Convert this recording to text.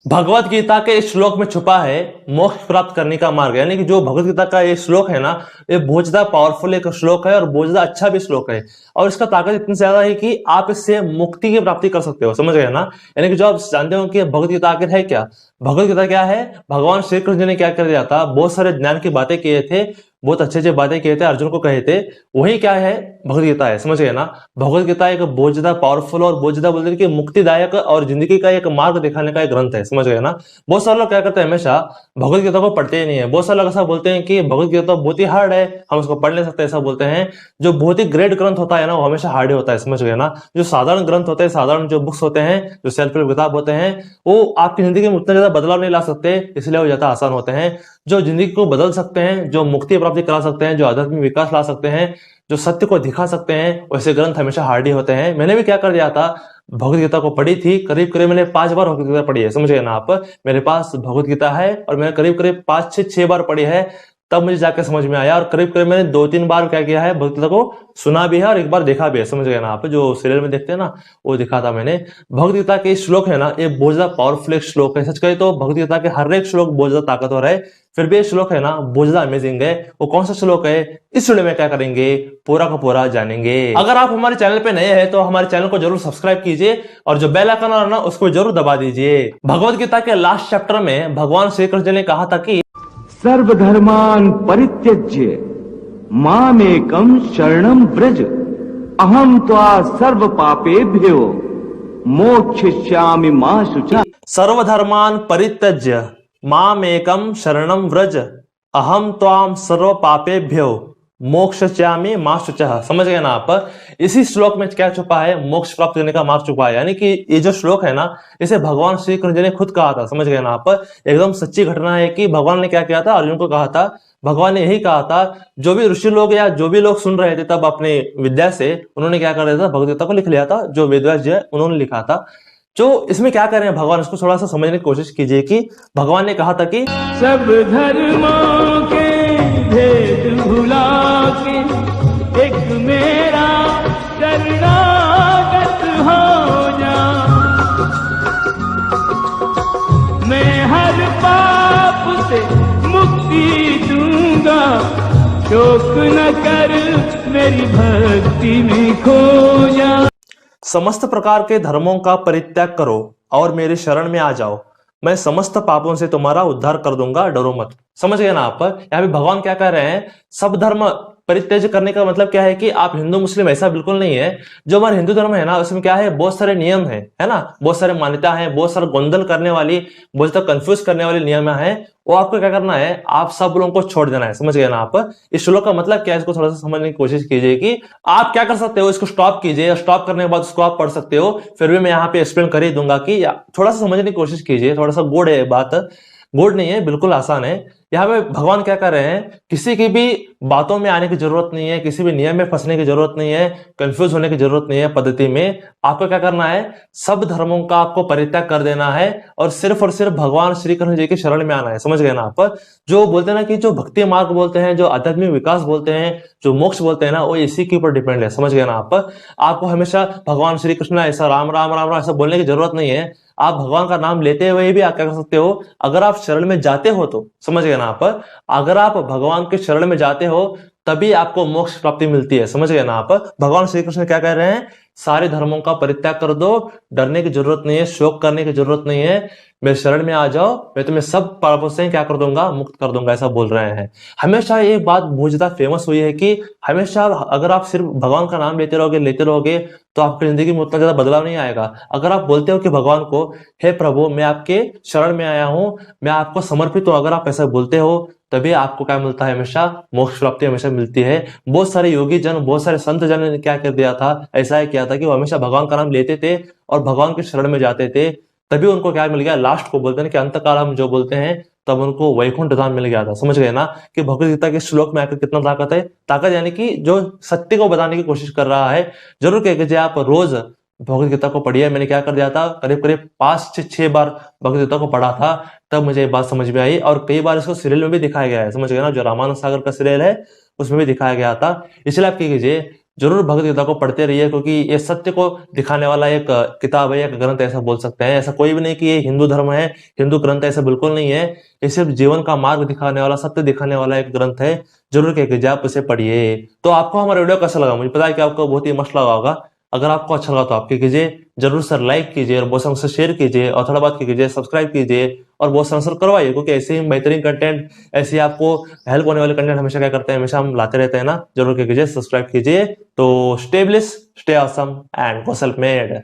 भगवत गीता के इस श्लोक में छुपा है मोक्ष प्राप्त करने का मार्ग। यानी कि जो भगवत गीता का ये श्लोक है ना, ये बहुत ज्यादा पावरफुल एक श्लोक है और बहुत ज्यादा अच्छा भी श्लोक है। और इसका ताकत इतनी ज्यादा है कि आप इससे मुक्ति की प्राप्ति कर सकते हो, समझ गए ना। यानी कि जो आप जानते हो कि भगवत गीता आखिर है क्या। भगवत गीता क्या है, भगवान श्री कृष्ण जी ने क्या कर दिया था, बहुत सारे ज्ञान की बातें किए थे, बहुत अच्छे अच्छे बातें किए थे, अर्जुन को कहे थे। वही क्या है, भगवत गीता है, समझ गए ना। भगवत गीता एक बहुत ज्यादा पावरफुल और बहुत ज्यादा बोलते हैं कि मुक्तिदायक और जिंदगी का एक मार्ग दिखाने का एक ग्रंथ है, समझ गए ना। बहुत सारे लोग क्या करते हैं, हमेशा भगवत गीता को पढ़ते ही नहीं है। बहुत सारे लोग ऐसा बोलते हैं कि भगवत गीता तो बहुत ही हार्ड है, हम उसको पढ़ नहीं सकते, ऐसा बोलते हैं। जो बहुत ही ग्रेट ग्रंथ होता है ना, वो हमेशा हार्ड ही होता है, समझ गए ना। जो साधारण ग्रंथ होते हैं, साधारण जो बुक्स होते हैं, जो सेल्फ हेल्प किताब होते हैं, वो आपकी जिंदगी में उतना ज्यादा बदलाव नहीं ला सकते, इसलिए वो ज्यादा आसान होते हैं। जो जिंदगी को बदल सकते हैं, जो मुक्ति प्राप्ति करा सकते हैं, जो आध्यात्मिक विकास ला सकते हैं, जो सत्य को दिखा सकते हैं, वैसे ग्रंथ हमेशा हार्ड ही होते हैं। मैंने भी क्या कर दिया था, भगवत गीता को पढ़ी थी, करीब करीब मैंने 5 बार भगवत गीता पढ़ी है, समझ गए ना आप। मेरे पास भगवत गीता है और मैंने करीब करीब 5 से 6 बार पढ़ी है, तब मुझे जाकर समझ में आया। और करीब करीब मैंने 2-3 बार क्या किया है, भगवत गीता को सुना भी है और एक बार देखा भी है, समझ गए ना आप। जो सीरियल में देखते हैं ना, वो दिखा था मैंने। भगवत गीता के श्लोक है ना, ये बहुत ज्यादा पावरफुल एक श्लोक है। सच कहे तो भगवत गीता के हर एक श्लोक बहुत ज्यादा ताकतवर है, फिर भी ये श्लोक है ना बहुत ज्यादा अमेजिंग है। वो कौन सा श्लोक है, इस वीडियो में क्या करेंगे, पूरा का पूरा जानेंगे। अगर आप हमारे चैनल पे नए हैं तो हमारे चैनल को जरूर सब्सक्राइब कीजिए और जो बेल आइकन है ना, उसको जरूर दबा दीजिए। भगवत गीता के लास्ट चैप्टर में भगवान श्री कृष्ण ने कहा था कि सर्वधर्मान् परित्यज्य मामेकं शरणं व्रज अहम त्वा सर्व पापेभ्यो मोक्षयिष्यामि मा शुचा। सर्वधर्मान परित्यज्य मामेकं शरणं व्रज अहम त्वाम सर्व पापेभ्यो मोक्षयिष्यामि मा शुचः। समझ गए ना आप। इसी श्लोक में क्या छुपा है, मोक्ष प्राप्त करने का मार्ग छुपा है। यानी कि ये जो श्लोक है ना, इसे भगवान श्री कृष्ण जी ने खुद कहा था, समझ गए ना आप। एकदम सच्ची घटना है कि भगवान ने क्या किया था, अर्जुन को कहा था। भगवान ने यही कहा था, जो भी ऋषि लोग या जो भी लोग सुन रहे थे तब अपने विद्या से, उन्होंने क्या कर दिया था, भगवत गीता को लिख लिया था। जो वेदव्यास जी है उन्होंने लिखा था। जो इसमें क्या कर रहे हैं भगवान, इसको थोड़ा सा समझने की कोशिश कीजिए कि भगवान ने कहा था कि सब धर्मों के भेद भुला के एक मेरा शरणागत हो जा। मैं हर पाप से मुक्ति दूंगा, शोक न कर मेरी भक्ति में खो जा। समस्त प्रकार के धर्मों का परित्याग करो और मेरी शरण में आ जाओ, मैं समस्त पापों से तुम्हारा उद्धार कर दूंगा, डरो मत। समझ गए ना आप। यहाँ पे भगवान क्या कह रहे हैं, सब धर्म परित्याग करने का मतलब क्या है कि आप हिंदू मुस्लिम, ऐसा बिल्कुल नहीं है। जो हमारे हिंदू धर्म है ना, उसमें क्या है, बहुत सारे नियम है ना, बहुत सारे मान्यता है, बहुत सारे गोंदल करने वाली, बहुत सारे कंफ्यूज करने वाली नियम है। वो आपको क्या करना है, आप सब लोगों को छोड़ देना है, समझ गए ना आप। इस श्लोक का मतलब क्या है, इसको थोड़ा सा समझने की कोशिश कीजिए कि आप क्या कर सकते हो। इसको स्टॉप कीजिए, स्टॉप करने के बाद उसको आप पढ़ सकते हो। फिर भी मैं यहाँ पे एक्सप्लेन कर ही दूंगा कि थोड़ा सा समझने की कोशिश कीजिए। थोड़ा सा गुड़ है बात, गुड नहीं है, बिल्कुल आसान है। यहाँ पे भगवान क्या कर रहे हैं, किसी की भी बातों में आने की जरूरत नहीं है, किसी भी नियम में फंसने की जरूरत नहीं है, कंफ्यूज होने की जरूरत नहीं है पद्धति में। आपको क्या करना है, सब धर्मों का आपको परित्याग कर देना है और सिर्फ भगवान श्री कृष्ण जी की शरण में आना है, समझ गए ना आप। जो बोलते हैं ना कि जो भक्ति मार्ग बोलते हैं, जो आध्यात्मिक विकास बोलते हैं, जो मोक्ष बोलते हैं ना, वो इसी के ऊपर डिपेंड है, समझ गए ना आप। आपको हमेशा भगवान श्री कृष्ण ऐसा राम राम राम राम ऐसा बोलने की जरूरत नहीं है। आप भगवान का नाम लेते हुए भी आप क्या कर सकते हो, अगर आप शरण में जाते हो तो, समझ गए ना आप। अगर आप भगवान के शरण में जाते हो तभी आपको मोक्ष प्राप्ति मिलती है, समझ गए ना आप। भगवान श्री कृष्ण क्या कह रहे हैं, सारे धर्मों का परित्याग कर दो, डरने की जरूरत नहीं है, शोक करने की जरूरत नहीं है, मेरे शरण में आ जाओ, मैं तुम्हें सब पापों से क्या कर दूंगा, मुक्त कर दूंगा, ऐसा बोल रहे हैं। हमेशा ये बात बहुत ज्यादा फेमस हुई है कि हमेशा अगर आप सिर्फ भगवान का नाम लेते रहोगे तो आपकी जिंदगी में उतना ज्यादा बदलाव नहीं आएगा। अगर आप बोलते हो कि भगवान को, हे प्रभु मैं आपके शरण में आया हूं, मैं आपको समर्पित हूं, अगर आप ऐसा बोलते हो तभी आपको क्या मिलता है, हमेशा मोक्ष प्राप्ति हमेशा मिलती है। बहुत सारे योगी जन, बहुत सारे संत जन ने क्या कर दिया था, ऐसा ही किया था कि वो हमेशा भगवान का नाम लेते थे और भगवान के शरण में जाते थे, तभी उनको क्या मिल गया, लास्ट को बोलते हैं कि अंतकाल हम जो बोलते हैं, तब उनको वैकुंठ धाम मिल गया था। समझ गए ना कि भगवत गीता के श्लोक में आकर कितना ताकत है। ताकत यानी कि जो सत्य को बताने की कोशिश कर रहा है। जरूर कह आप रोज भगवत गीता को पढ़िए। मैंने क्या कर दिया था, करीब करीब 5 से 6 बार भगवत गीता को पढ़ा था, तब मुझे ये बात समझ में आई। और कई बार इसको सीरियल में भी दिखाया गया है, समझ गए ना। जो रामानंद सागर का सीरियल है उसमें भी दिखाया गया था। इसलिए आप क्या कीजिए, जरूर भगवत गीता को पढ़ते रहिए, क्योंकि ये सत्य को दिखाने वाला एक किताब है, एक ग्रंथ ऐसा बोल सकते हैं। ऐसा कोई भी नहीं कि ये हिंदू धर्म है, हिंदू ग्रंथ ऐसा बिल्कुल नहीं है। ये सिर्फ जीवन का मार्ग दिखाने वाला, सत्य दिखाने वाला एक ग्रंथ है। जरूर क्या कीजिए, आप इसे पढ़िए। तो आपको हमारा वीडियो कैसा लगा? मुझे पता है कि आपको बहुत ही मस्त लगा होगा। अगर आपको अच्छा लगा तो आप क्या कीजिए, जरूर सर लाइक कीजिए और बहुत से शेयर कीजिए, और थोड़ा बात कीजिए, सब्सक्राइब कीजिए और बहुत सर करवाइए, क्योंकि ऐसे ही बेहतरीन कंटेंट, ऐसे आपको हेल्प होने वाले कंटेंट हमेशा क्या करते हैं, हमेशा हम लाते रहते हैं ना। जरूर क्या कीजिए, सब्सक्राइब कीजिए। तो stay bliss, stay awesome and go self made.